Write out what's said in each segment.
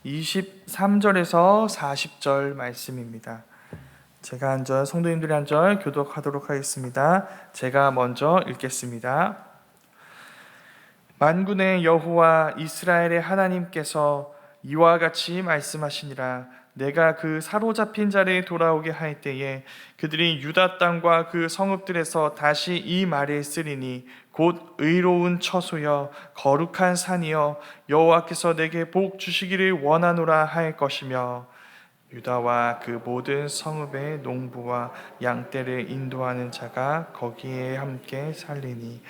23절에서 40절 말씀입니다. 제가 한 절, 성도님들이 한 절 교독하도록 하겠습니다. 제가 먼저 읽겠습니다. 만군의 여호와 이스라엘의 하나님께서 이와 같이 말씀하시니라. 내가 그 사로잡힌 자를 돌아오게 할 때에 그들이 유다 땅과 그 성읍들에서 다시 이 말을 쓰리니 곧 의로운 처소여 거룩한 산이여 여호와께서 내게 복 주시기를 원하노라 할 것이며 유다와 그 모든 성읍의 농부와 양떼를 인도하는 자가 거기에 함께 살리니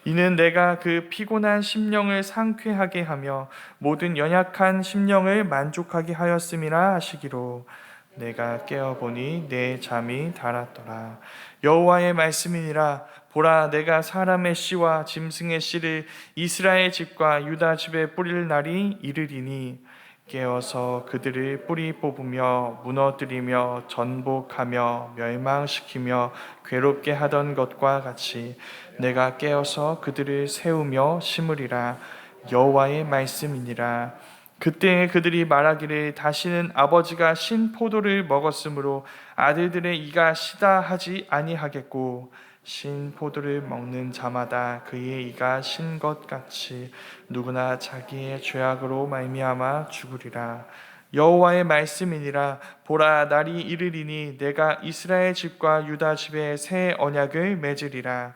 이는 내가 그 피곤한 심령을 상쾌하게 하며 모든 연약한 심령을 만족하게 하였음이라 하시기로 내가 깨어보니 내 잠이 달았더라. 여호와의 말씀이니라. 보라, 내가 사람의 씨와 짐승의 씨를 이스라엘 집과 유다 집에 뿌릴 날이 이르리니 깨어서 그들을 뿌리 뽑으며 무너뜨리며 전복하며 멸망시키며 괴롭게 하던 것과 같이 내가 깨어서 그들을 세우며 심으리라. 여호와의 말씀이니라. 그때에 그들이 말하기를 다시는 아버지가 신 포도를 먹었으므로 아들들의 이가 시다 하지 아니하겠고 신 포도를 먹는 자마다 그의 이가 신 것 같이 누구나 자기의 죄악으로 말미암아 죽으리라. 여호와의 말씀이니라. 보라, 날이 이르리니 내가 이스라엘 집과 유다 집에 새 언약을 맺으리라.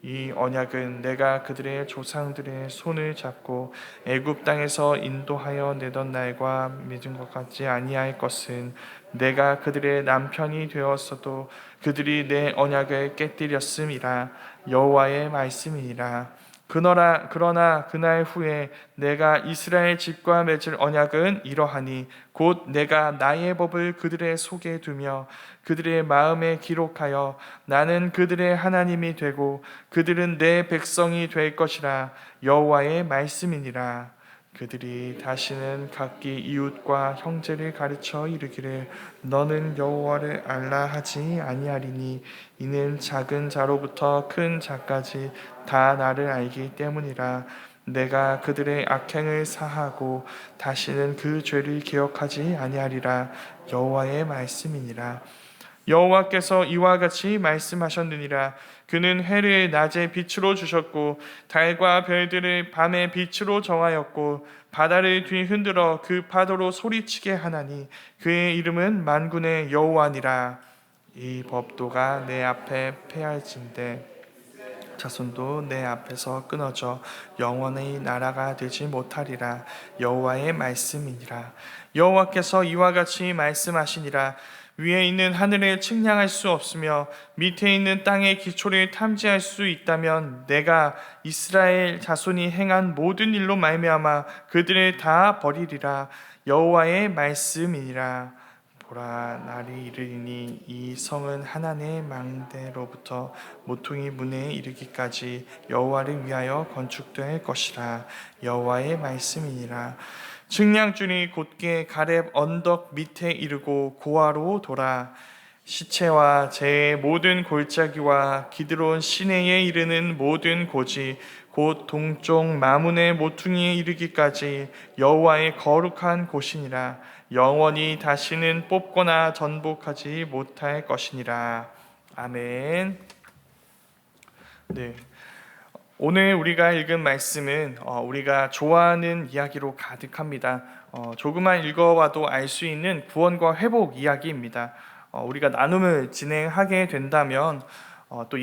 이 언약은 내가 그들의 조상들의 손을 잡고 애굽 땅에서 인도하여 내던 날과 맺은 것 같지 아니할 것은 내가 그들의 남편이 되었어도 그들이 내 언약을 깨뜨렸음이라. 여호와의 말씀이니라. 그러나 그날 후에 내가 이스라엘 집과 맺을 언약은 이러하니 곧 내가 나의 법을 그들의 속에 두며 그들의 마음에 기록하여 나는 그들의 하나님이 되고 그들은 내 백성이 될 것이라. 여호와의 말씀이니라. 그들이 다시는 각기 이웃과 형제를 가르쳐 이르기를 너는 여호와를 알라 하지 아니하리니 이는 작은 자로부터 큰 자까지 다 나를 알기 때문이라. 내가 그들의 악행을 사하고 다시는 그 죄를 기억하지 아니하리라. 여호와의 말씀이니라. 여호와께서 이와 같이 말씀하셨느니라. 그는 해를 낮에 빛으로 주셨고 달과 별들을 밤에 빛으로 정하였고 바다를 뒤흔들어 그 파도로 소리치게 하나니 그의 이름은 만군의 여호와니라. 이 법도가 내 앞에 폐할진대 자손도 내 앞에서 끊어져 영원히 나라가 되지 못하리라. 여호와의 말씀이니라. 여호와께서 이와 같이 말씀하시니라. 위에 있는 하늘을 측량할 수 없으며 밑에 있는 땅의 기초를 탐지할 수 있다면 내가 이스라엘 자손이 행한 모든 일로 말미암아 그들을 다 버리리라. 여호와의 말씀이니라. 보라, 날이 이르리니 이 성은 하나님의 망대로부터 모퉁이 문에 이르기까지 여호와를 위하여 건축될 것이라. 여호와의 말씀이니라. 측량줄이 곧게 가렙 언덕 밑에 이르고 고아로 돌아 시체와 제 모든 골짜기와 기드론 시내에 이르는 모든 고지 곧 동쪽 마문의 모퉁이에 이르기까지 여호와의 거룩한 곳이니라. 영원히 다시는 뽑거나 전복하지 못할 것이니라. 아멘. 네. 오늘 우리가 읽은 말씀은 우리가 좋아하는 이야기로 가득합니다. 조금만 읽어봐도 알 수 있는 구원과 회복 이야기입니다. 우리가 나눔을 진행하게 된다면 또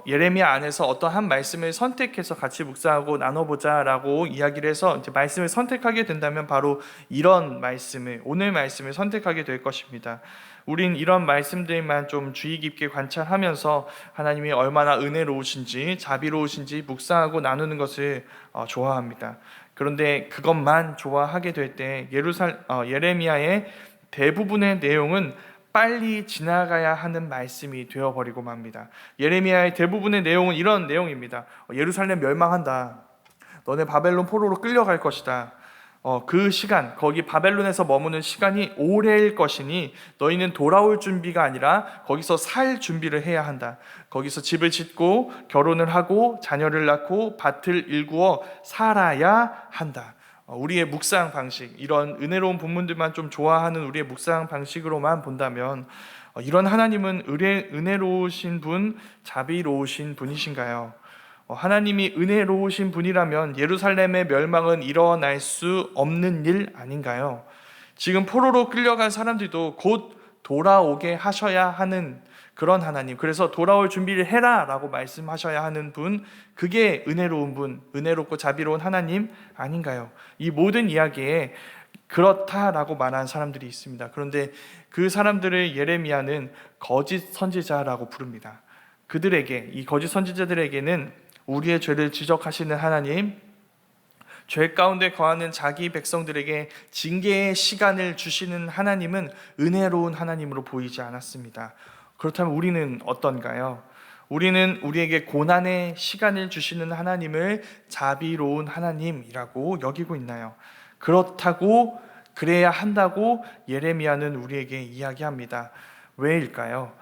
예레미야 안에서 어떤 한 말씀을 선택해서 같이 묵상하고 나눠보자라고 이야기를 해서 이제 말씀을 선택하게 된다면 바로 이런 말씀을, 오늘 말씀을 선택하게 될 것입니다. 우린 이런 말씀들만 좀 주의 깊게 관찰하면서 하나님이 얼마나 은혜로우신지 자비로우신지 묵상하고 나누는 것을 좋아합니다. 그런데 그것만 좋아하게 될 때 예레미야의 대부분의 내용은 빨리 지나가야 하는 말씀이 되어버리고 맙니다. 예레미야의 대부분의 내용은 이런 내용입니다. 예루살렘 멸망한다. 너네 바벨론 포로로 끌려갈 것이다. 그 시간, 거기 바벨론에서 머무는 시간이 오래일 것이니 너희는 돌아올 준비가 아니라 거기서 살 준비를 해야 한다. 거기서 집을 짓고 결혼을 하고 자녀를 낳고 밭을 일구어 살아야 한다. 우리의 묵상 방식, 이런 은혜로운 본문들만 좀 좋아하는 우리의 묵상 방식으로만 본다면 이런 하나님은 은혜로우신 분, 자비로우신 분이신가요? 하나님이 은혜로우신 분이라면 예루살렘의 멸망은 일어날 수 없는 일 아닌가요? 지금 포로로 끌려간 사람들도 곧 돌아오게 하셔야 하는 그런 하나님, 그래서 돌아올 준비를 해라 라고 말씀하셔야 하는 분, 그게 은혜로운 분, 은혜롭고 자비로운 하나님 아닌가요? 이 모든 이야기에 그렇다라고 말하는 사람들이 있습니다. 그런데 그 사람들을 예레미야는 거짓 선지자라고 부릅니다. 그들에게, 이 거짓 선지자들에게는 우리의 죄를 지적하시는 하나님, 죄 가운데 거하는 자기 백성들에게 징계의 시간을 주시는 하나님은 은혜로운 하나님으로 보이지 않았습니다. 그렇다면 우리는 어떤가요? 우리는 우리에게 고난의 시간을 주시는 하나님을 자비로운 하나님이라고 여기고 있나요? 그렇다고, 그래야 한다고 예레미야는 우리에게 이야기합니다. 왜일까요?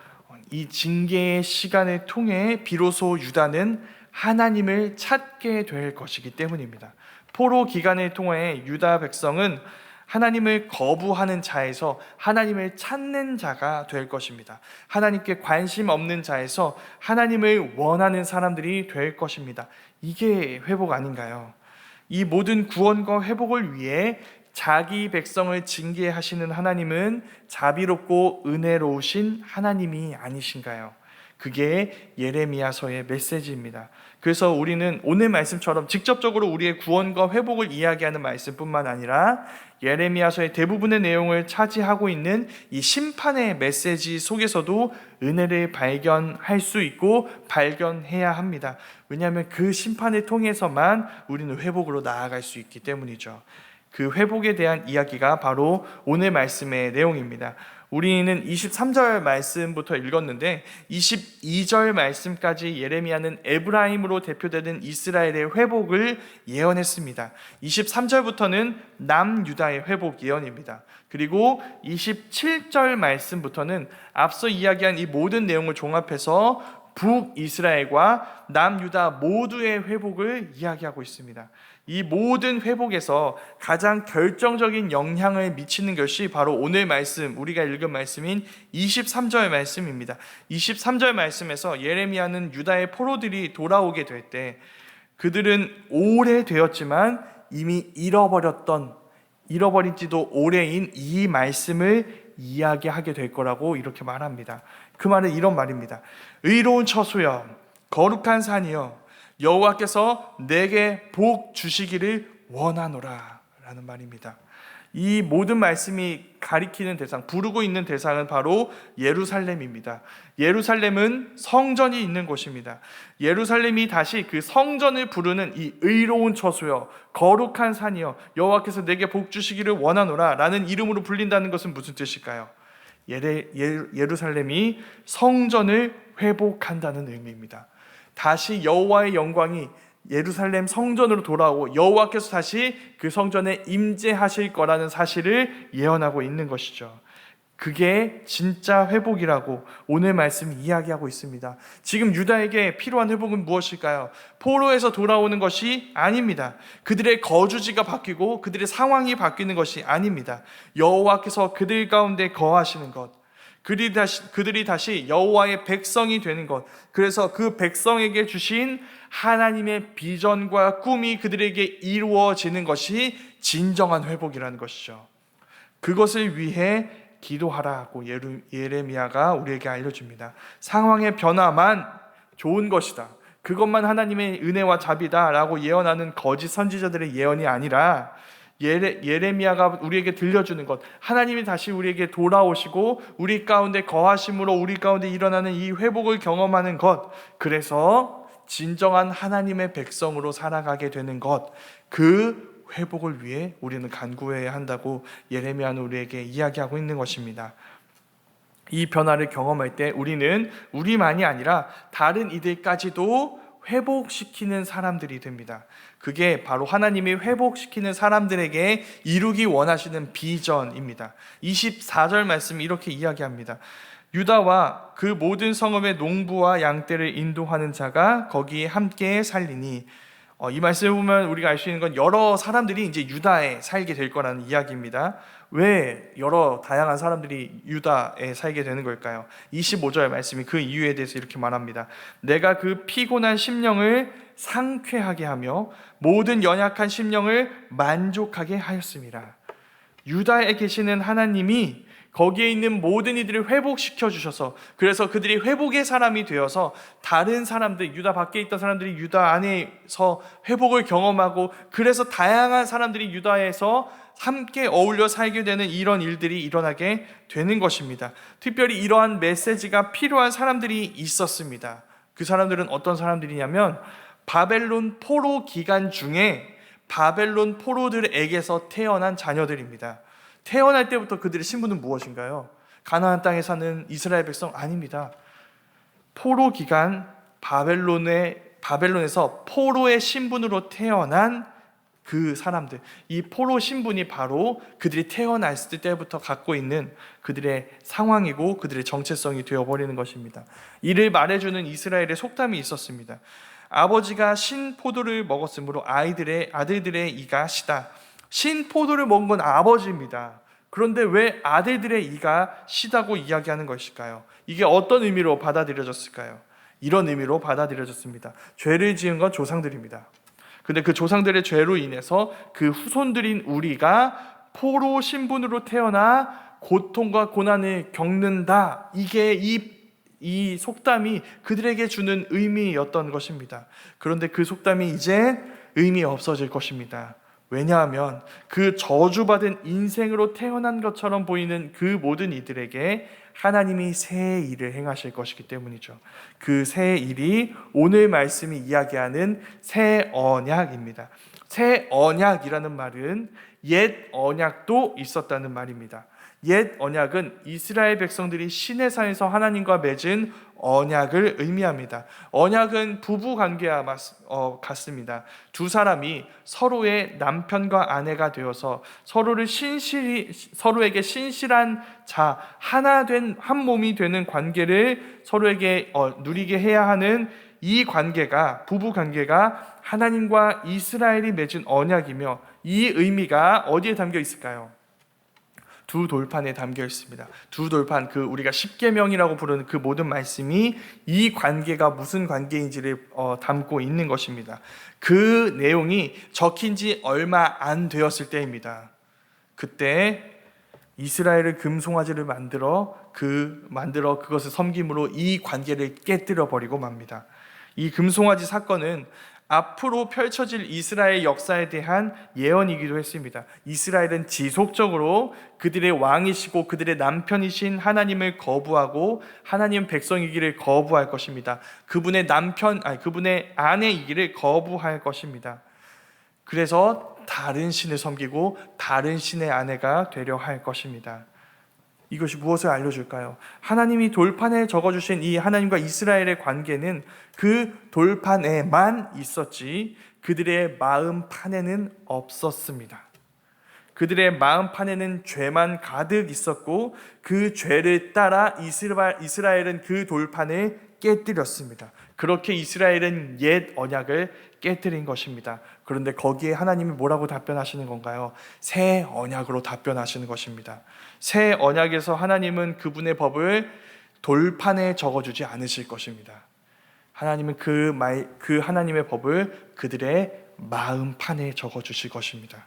이 징계의 시간을 통해 비로소 유다는 하나님을 찾게 될 것이기 때문입니다. 포로 기간을 통해 유다 백성은 하나님을 거부하는 자에서 하나님을 찾는 자가 될 것입니다. 하나님께 관심 없는 자에서 하나님을 원하는 사람들이 될 것입니다. 이게 회복 아닌가요? 이 모든 구원과 회복을 위해 자기 백성을 징계하시는 하나님은 자비롭고 은혜로우신 하나님이 아니신가요? 그게 예레미야서의 메시지입니다. 그래서 우리는 오늘 말씀처럼 직접적으로 우리의 구원과 회복을 이야기하는 말씀뿐만 아니라 예레미야서의 대부분의 내용을 차지하고 있는 이 심판의 메시지 속에서도 은혜를 발견할 수 있고 발견해야 합니다. 왜냐하면 그 심판을 통해서만 우리는 회복으로 나아갈 수 있기 때문이죠. 그 회복에 대한 이야기가 바로 오늘 말씀의 내용입니다. 우리는 23절 말씀부터 읽었는데 22절 말씀까지 예레미야는 에브라임으로 대표되는 이스라엘의 회복을 예언했습니다. 23절부터는 남유다의 회복 예언입니다. 그리고 27절 말씀부터는 앞서 이야기한 이 모든 내용을 종합해서 북이스라엘과 남유다 모두의 회복을 이야기하고 있습니다. 이 모든 회복에서 가장 결정적인 영향을 미치는 것이 바로 오늘 말씀, 우리가 읽은 말씀인 23절 말씀입니다. 23절 말씀에서 예레미야는 유다의 포로들이 돌아오게 될 때 그들은 오래되었지만 이미 잃어버린 지도 오래인 이 말씀을 이야기하게 될 거라고 이렇게 말합니다. 그 말은 이런 말입니다. 의로운 처소여, 거룩한 산이여, 여호와께서 내게 복 주시기를 원하노라 라는 말입니다. 이 모든 말씀이 가리키는 대상, 부르고 있는 대상은 바로 예루살렘입니다. 예루살렘은 성전이 있는 곳입니다. 예루살렘이 다시 그 성전을 부르는 이 의로운 처소여, 거룩한 산이여, 여호와께서 내게 복 주시기를 원하노라 라는 이름으로 불린다는 것은 무슨 뜻일까요? 예루살렘이 성전을 회복한다는 의미입니다. 다시 여호와의 영광이 예루살렘 성전으로 돌아오고 여호와께서 다시 그 성전에 임재하실 거라는 사실을 예언하고 있는 것이죠. 그게 진짜 회복이라고 오늘 말씀이 이야기하고 있습니다. 지금 유다에게 필요한 회복은 무엇일까요? 포로에서 돌아오는 것이 아닙니다. 그들의 거주지가 바뀌고 그들의 상황이 바뀌는 것이 아닙니다. 여호와께서 그들 가운데 거하시는 것, 그들이 다시 여호와의 백성이 되는 것, 그래서 그 백성에게 주신 하나님의 비전과 꿈이 그들에게 이루어지는 것이 진정한 회복이라는 것이죠. 그것을 위해 기도하라고 예레미야가 우리에게 알려줍니다. 상황의 변화만 좋은 것이다, 그것만 하나님의 은혜와 자비다 라고 예언하는 거짓 선지자들의 예언이 아니라 예레미야가 우리에게 들려주는 것, 하나님이 다시 우리에게 돌아오시고 우리 가운데 거하심으로 우리 가운데 일어나는 이 회복을 경험하는 것, 그래서 진정한 하나님의 백성으로 살아가게 되는 것, 그 회복을 위해 우리는 간구해야 한다고 예레미야는 우리에게 이야기하고 있는 것입니다. 이 변화를 경험할 때 우리는 우리만이 아니라 다른 이들까지도 회복시키는 사람들이 됩니다. 그게 바로 하나님이 회복시키는 사람들에게 이루기 원하시는 비전입니다. 24절 말씀 이렇게 이야기합니다. 유다와 그 모든 성읍의 농부와 양떼를 인도하는 자가 거기에 함께 살리니 이 말씀을 보면 우리가 알 수 있는 건 여러 사람들이 이제 유다에 살게 될 거라는 이야기입니다. 왜 여러 다양한 사람들이 유다에 살게 되는 걸까요? 25절 말씀이 그 이유에 대해서 이렇게 말합니다. 내가 그 피곤한 심령을 상쾌하게 하며 모든 연약한 심령을 만족하게 하였습니다. 유다에 계시는 하나님이 거기에 있는 모든 이들을 회복시켜 주셔서, 그래서 그들이 회복의 사람이 되어서 다른 사람들, 유다 밖에 있던 사람들이 유다 안에서 회복을 경험하고, 그래서 다양한 사람들이 유다에서 함께 어울려 살게 되는 이런 일들이 일어나게 되는 것입니다. 특별히 이러한 메시지가 필요한 사람들이 있었습니다. 그 사람들은 어떤 사람들이냐면 바벨론 포로 기간 중에 바벨론 포로들에게서 태어난 자녀들입니다. 태어날 때부터 그들의 신분은 무엇인가요? 가나안 땅에 사는 이스라엘 백성 아닙니다. 포로 기간 바벨론에서 포로의 신분으로 태어난 그 사람들, 이 포로 신분이 바로 그들이 태어났을 때부터 갖고 있는 그들의 상황이고 그들의 정체성이 되어버리는 것입니다. 이를 말해주는 이스라엘의 속담이 있었습니다. 아버지가 신포도를 먹었으므로 아들들의 이가 시다. 신포도를 먹은 건 아버지입니다. 그런데 왜 아들들의 이가 시다고 이야기하는 것일까요? 이게 어떤 의미로 받아들여졌을까요? 이런 의미로 받아들여졌습니다. 죄를 지은 건 조상들입니다. 근데 그 조상들의 죄로 인해서 그 후손들인 우리가 포로 신분으로 태어나 고통과 고난을 겪는다. 이게 이 속담이 그들에게 주는 의미였던 것입니다. 그런데 그 속담이 이제 의미 없어질 것입니다. 왜냐하면 그 저주받은 인생으로 태어난 것처럼 보이는 그 모든 이들에게 하나님이 새 일을 행하실 것이기 때문이죠. 그 새 일이 오늘 말씀이 이야기하는 새 언약입니다. 새 언약이라는 말은 옛 언약도 있었다는 말입니다. 옛 언약은 이스라엘 백성들이 시내산에서 하나님과 맺은 언약을 의미합니다. 언약은 부부 관계와 같습니다. 두 사람이 서로의 남편과 아내가 되어서 서로에게 신실한 자, 하나 된 한 몸이 되는 관계를 서로에게 누리게 해야 하는 이 관계가, 부부 관계가 하나님과 이스라엘이 맺은 언약이며, 이 의미가 어디에 담겨 있을까요? 두 돌판에 담겨 있습니다. 두 돌판, 그 우리가 십계명이라고 부르는 그 모든 말씀이 이 관계가 무슨 관계인지를 담고 있는 것입니다. 그 내용이 적힌 지 얼마 안 되었을 때입니다. 그때 이스라엘을 금송아지를 만들어 그것을 섬김으로 이 관계를 깨뜨려 버리고 맙니다. 이 금송아지 사건은 앞으로 펼쳐질 이스라엘 역사에 대한 예언이기도 했습니다. 이스라엘은 지속적으로 그들의 왕이시고 그들의 남편이신 하나님을 거부하고 하나님 백성이기를 거부할 것입니다. 그분의 아내이기를 거부할 것입니다. 그래서 다른 신을 섬기고 다른 신의 아내가 되려 할 것입니다. 이것이 무엇을 알려줄까요? 하나님이 돌판에 적어주신 이 하나님과 이스라엘의 관계는 그 돌판에만 있었지 그들의 마음판에는 없었습니다. 그들의 마음판에는 죄만 가득 있었고 그 죄를 따라 이스라엘은 그 돌판을 깨뜨렸습니다. 그렇게 이스라엘은 옛 언약을 깨뜨린 것입니다. 그런데 거기에 하나님이 뭐라고 답변하시는 건가요? 새 언약으로 답변하시는 것입니다. 새 언약에서 하나님은 그분의 법을 돌판에 적어주지 않으실 것입니다. 하나님은 그 하나님의 법을 그들의 마음판에 적어주실 것입니다.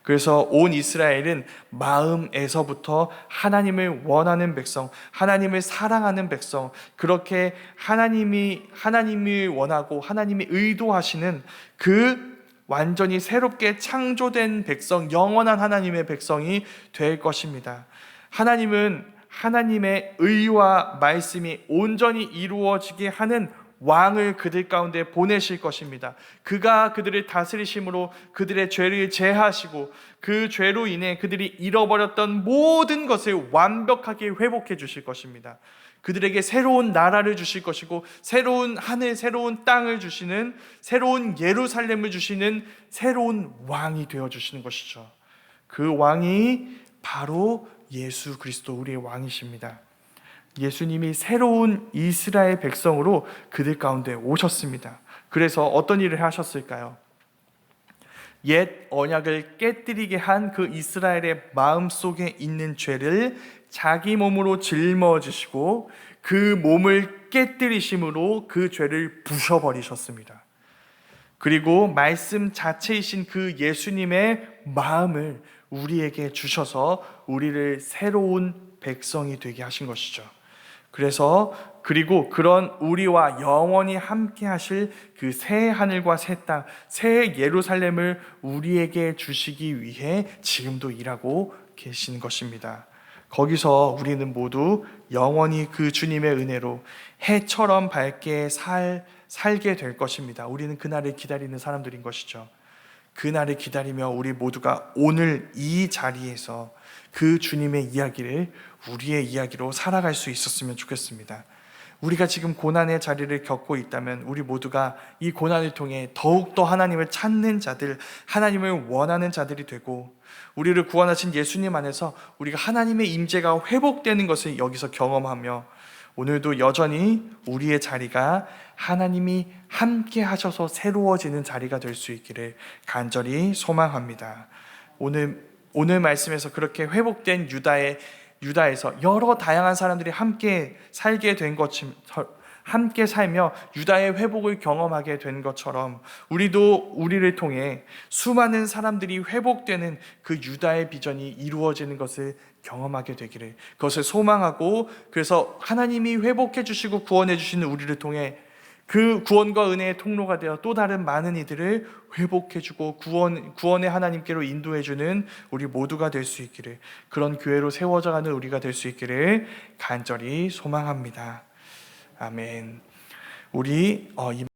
그래서 온 이스라엘은 마음에서부터 하나님을 원하는 백성, 하나님을 사랑하는 백성, 그렇게 하나님이 원하고 하나님이 의도하시는 그 완전히 새롭게 창조된 백성, 영원한 하나님의 백성이 될 것입니다. 하나님은 하나님의 의와 말씀이 온전히 이루어지게 하는 왕을 그들 가운데 보내실 것입니다. 그가 그들을 다스리심으로 그들의 죄를 제하시고 그 죄로 인해 그들이 잃어버렸던 모든 것을 완벽하게 회복해 주실 것입니다. 그들에게 새로운 나라를 주실 것이고 새로운 하늘, 새로운 땅을 주시는, 새로운 예루살렘을 주시는 새로운 왕이 되어주시는 것이죠. 그 왕이 바로 예수 그리스도, 우리의 왕이십니다. 예수님이 새로운 이스라엘 백성으로 그들 가운데 오셨습니다. 그래서 어떤 일을 하셨을까요? 옛 언약을 깨뜨리게 한 그 이스라엘의 마음속에 있는 죄를 자기 몸으로 짊어지시고 그 몸을 깨뜨리심으로 그 죄를 부셔버리셨습니다. 그리고 말씀 자체이신 그 예수님의 마음을 우리에게 주셔서 우리를 새로운 백성이 되게 하신 것이죠. 그리고 그런 우리와 영원히 함께 하실 그 새 하늘과 새 땅, 새 예루살렘을 우리에게 주시기 위해 지금도 일하고 계신 것입니다. 거기서 우리는 모두 영원히 그 주님의 은혜로 해처럼 밝게 살게 될 것입니다. 우리는 그날을 기다리는 사람들인 것이죠. 그날을 기다리며 우리 모두가 오늘 이 자리에서 그 주님의 이야기를 우리의 이야기로 살아갈 수 있었으면 좋겠습니다. 우리가 지금 고난의 자리를 겪고 있다면 우리 모두가 이 고난을 통해 더욱더 하나님을 찾는 자들, 하나님을 원하는 자들이 되고 우리를 구원하신 예수님 안에서 우리가 하나님의 임재가 회복되는 것을 여기서 경험하며 오늘도 여전히 우리의 자리가 하나님이 함께 하셔서 새로워지는 자리가 될 수 있기를 간절히 소망합니다. 오늘 말씀에서 그렇게 회복된 유다에서 여러 다양한 사람들이 함께 살게 된 것처럼, 함께 살며 유다의 회복을 경험하게 된 것처럼 우리도 우리를 통해 수많은 사람들이 회복되는 그 유다의 비전이 이루어지는 것을 경험하게 되기를, 그것을 소망하고, 그래서 하나님이 회복해 주시고 구원해 주시는 우리를 통해 그 구원과 은혜의 통로가 되어 또 다른 많은 이들을 회복해주고 구원의 하나님께로 인도해주는 우리 모두가 될 수 있기를, 그런 교회로 세워져가는 우리가 될 수 있기를 간절히 소망합니다. 아멘. 우리